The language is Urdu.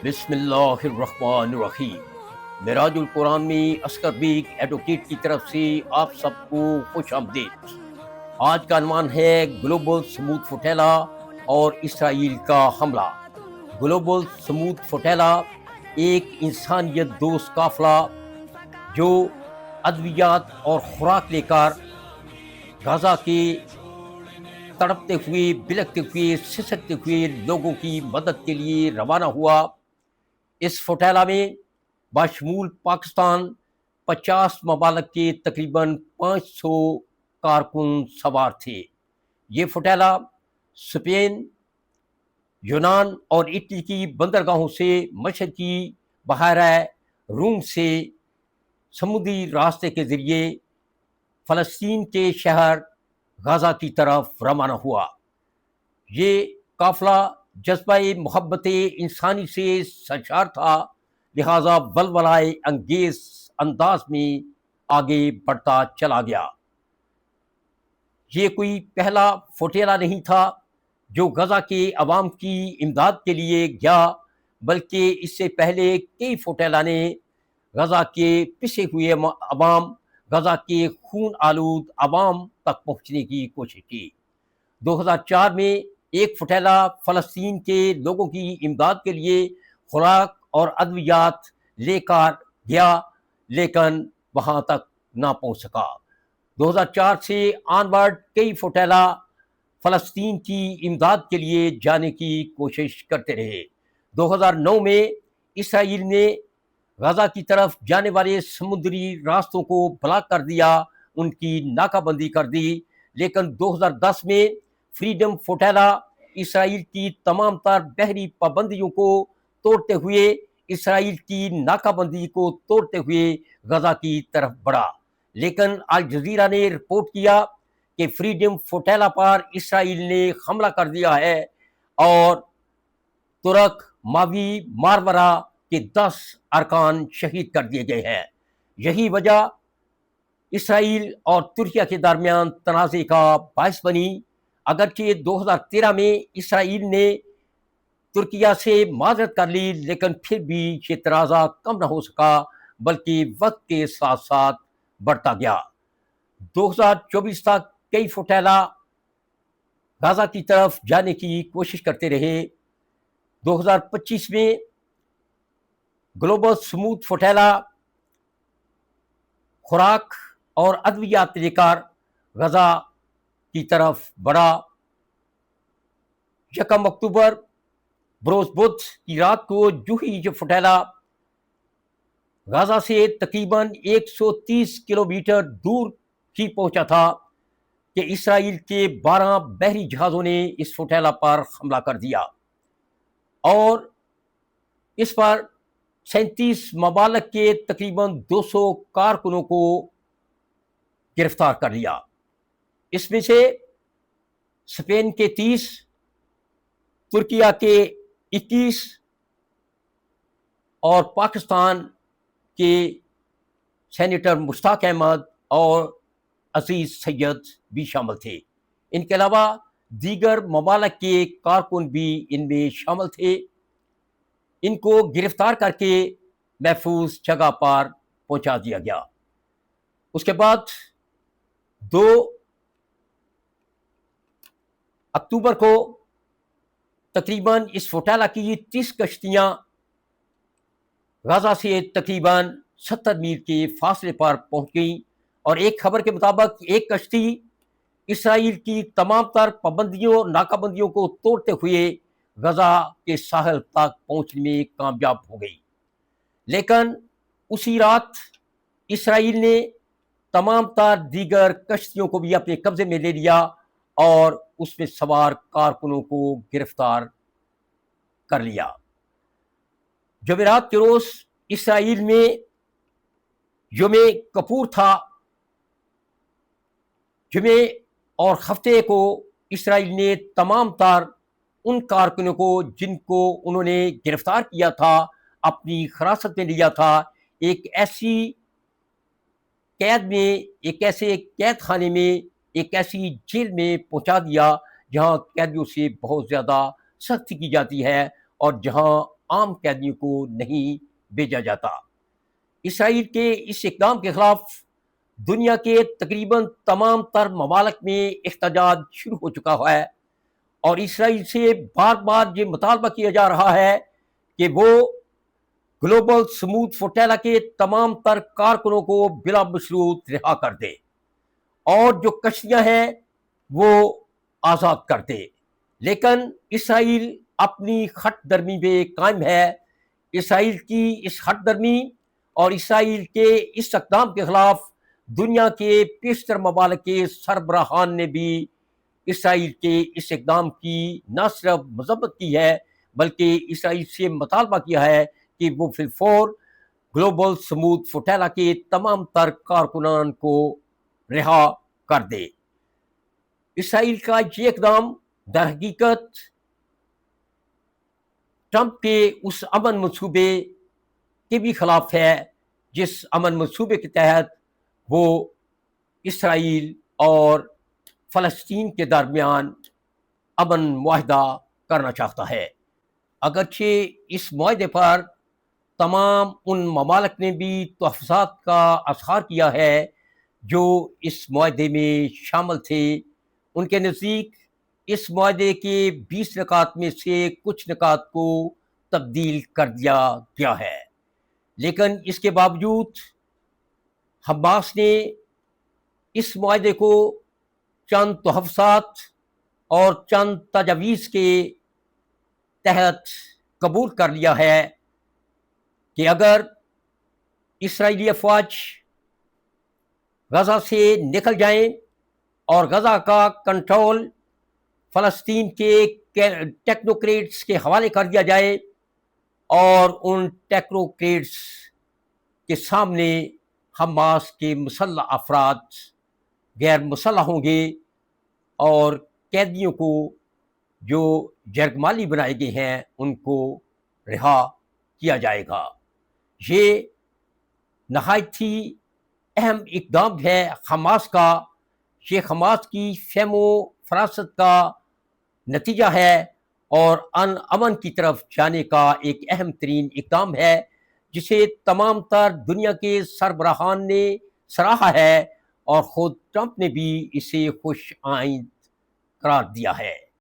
بسم اللہ الرحمن الرحیم۔ معراج القرآن میں اصغر بیگ ایڈوکیٹ کی طرف سے آپ سب کو خوش آمدید۔ آج کا عنوان ہے گلوبل سمود فوٹیلا اور اسرائیل کا حملہ۔ گلوبل سمود فوٹیلا ایک انسانیت دوست قافلہ جو ادویات اور خوراک لے کر غزہ کے تڑپتے ہوئے، بلکتے ہوئے، سسکتے ہوئے لوگوں کی مدد کے لیے روانہ ہوا۔ اس فوٹیلا میں بشمول پاکستان 50 ممالک کے تقریباً 500 کارکن سوار تھے۔ یہ فوٹیلا اسپین، یونان اور اٹلی کی بندرگاہوں سے مشرقی بحیرہ روم سے سمندری راستے کے ذریعے فلسطین کے شہر غزہ کی طرف روانہ ہوا۔ یہ قافلہ جذبہ محبت انسانی سے سرشار تھا، لہذا ولولۂ انگیز انداز میں آگے بڑھتا چلا گیا۔ یہ کوئی پہلا فوٹیلا نہیں تھا جو غزہ کے عوام کی امداد کے لیے گیا، بلکہ اس سے پہلے کئی فوٹیلا نے غزہ کے پسے ہوئے عوام، غزہ کے خون آلود عوام تک پہنچنے کی کوشش کی۔ 2004 میں ایک فوٹیلا فلسطین کے لوگوں کی امداد کے لیے خوراک اور ادویات لے کر گیا، لیکن وہاں تک نہ پہنچ سکا۔ 2004 سے آنورڈ کئی فوٹیلا فلسطین کی امداد کے لیے جانے کی کوشش کرتے رہے۔ 2009 میں اسرائیل نے غزہ کی طرف جانے والے سمندری راستوں کو بلاک کر دیا، ان کی ناکہ بندی کر دی، لیکن 2010 میں فریڈم فوٹیلا اسرائیل کی تمام تر بحری پابندیوں کو توڑتے ہوئے، اسرائیل کی ناکہ بندی کو توڑتے ہوئے غزہ کی طرف بڑھا، لیکن الجزیرہ نے رپورٹ کیا کہ فریڈم فوٹیلا پر اسرائیل نے حملہ کر دیا ہے اور ترک ماوی مارمرا کے 10 ارکان شہید کر دیے گئے ہیں۔ یہی وجہ اسرائیل اور ترکیہ کے درمیان تنازع کا باعث بنی۔ اگرچہ 2013 میں اسرائیل نے ترکیہ سے معذرت کر لی، لیکن پھر بھی یہ تنازع کم نہ ہو سکا، بلکہ وقت کے ساتھ ساتھ بڑھتا گیا۔ 2024 تک کئی فوٹیلا غزہ کی طرف جانے کی کوشش کرتے رہے۔ 2025 میں گلوبل سمود فوٹیلا خوراک اور ادویات لے کر غزہ کی طرف بڑھا۔ 1 اکتوبر بروز بدھ کی رات کو جو ہی یہ فوٹیلا غزہ سے تقریباً 130 کلومیٹر دور ہی پہنچا تھا کہ اسرائیل کے 12 بحری جہازوں نے اس فوٹیلا پر حملہ کر دیا اور اس پر 37 ممالک کے تقریباً 200 کارکنوں کو گرفتار کر لیا۔ اس میں سے اسپین کے 30، ترکیہ کے 21 اور پاکستان کے سینیٹر مشتاق احمد اور عزیز سید بھی شامل تھے۔ ان کے علاوہ دیگر ممالک کے کارکن بھی ان میں شامل تھے۔ ان کو گرفتار کر کے محفوظ جگہ پر پہنچا دیا گیا۔ اس کے بعد 2 اکتوبر کو تقریباً اس فوٹیلا کی 30 کشتیاں غزہ سے تقریباً 70 میل کے فاصلے پر پہنچ گئیں، اور ایک خبر کے مطابق ایک کشتی اسرائیل کی تمام تر پابندیوں، ناکہ بندیوں کو توڑتے ہوئے غزہ کے ساحل تک پہنچنے میں کامیاب ہو گئی۔ لیکن اسی رات اسرائیل نے تمام تر دیگر کشتیوں کو بھی اپنے قبضے میں لے لیا اور اس میں سوار کارکنوں کو گرفتار کر لیا۔ جمعرات کے روز اسرائیل میں یوم کپور تھا۔ جمعے اور ہفتے کو اسرائیل نے تمام تر ان کارکنوں کو جن کو انہوں نے گرفتار کیا تھا، اپنی حراست میں لیا تھا، ایک ایسی قید میں، ایک ایسے قید خانے میں، ایک ایسی جیل میں پہنچا دیا جہاں قیدیوں سے بہت زیادہ سختی کی جاتی ہے اور جہاں عام قیدیوں کو نہیں بھیجا جاتا۔ اسرائیل کے اس اقدام کے خلاف دنیا کے تقریباً تمام تر ممالک میں احتجاج شروع ہو چکا ہے، اور اسرائیل سے بار بار یہ مطالبہ کیا جا رہا ہے کہ وہ گلوبل سموتھ فوٹیلا کے تمام تر کارکنوں کو بلا مشروط رہا کر دے اور جو کشتیاں ہیں وہ آزاد کر دے۔ لیکن اسرائیل اپنی ہٹ درمی پہ قائم ہے۔ اسرائیل کی اس ہٹ درمی اور اسرائیل کے اس اقدام کے خلاف دنیا کے بیشتر ممالک کے سربراہان نے بھی اسرائیل کے اس اقدام کی نہ صرف مذمت کی ہے بلکہ اسرائیل سے مطالبہ کیا ہے کہ وہ فی الفور گلوبل سموتھ فوٹیلا کے تمام تر کارکنان کو رہا کر دے۔ اسرائیل کا یہ اقدام در حقیقت ٹرمپ کے اس امن منصوبے کے بھی خلاف ہے جس امن منصوبے کے تحت وہ اسرائیل اور فلسطین کے درمیان امن معاہدہ کرنا چاہتا ہے۔ اگرچہ اس معاہدے پر تمام ان ممالک نے بھی تحفظات کا اظہار کیا ہے جو اس معاہدے میں شامل تھے، ان کے نزدیک اس معاہدے کے 20 نکات میں سے کچھ نکات کو تبدیل کر دیا گیا ہے، لیکن اس کے باوجود حماس نے اس معاہدے کو چند تحفظات اور چند تجاویز کے تحت قبول کر لیا ہے کہ اگر اسرائیلی افواج غزہ سے نکل جائیں اور غزہ کا کنٹرول فلسطین کے ٹیکنوکریٹس کے حوالے کر دیا جائے اور ان ٹیکنوکریٹس کے سامنے حماس کے مسلح افراد غیر مسلح ہوں گے اور قیدیوں کو جو جرگمالی بنائے گئے ہیں ان کو رہا کیا جائے گا۔ یہ نہایت ہی اہم اقدام ہے حماس کا، یہ حماس کی فہم و فراست کا نتیجہ ہے اور امن کی طرف جانے کا ایک اہم ترین اقدام ہے جسے تمام تر دنیا کے سربراہان نے سراہا ہے اور خود ٹرمپ نے بھی اسے خوش آئند قرار دیا ہے۔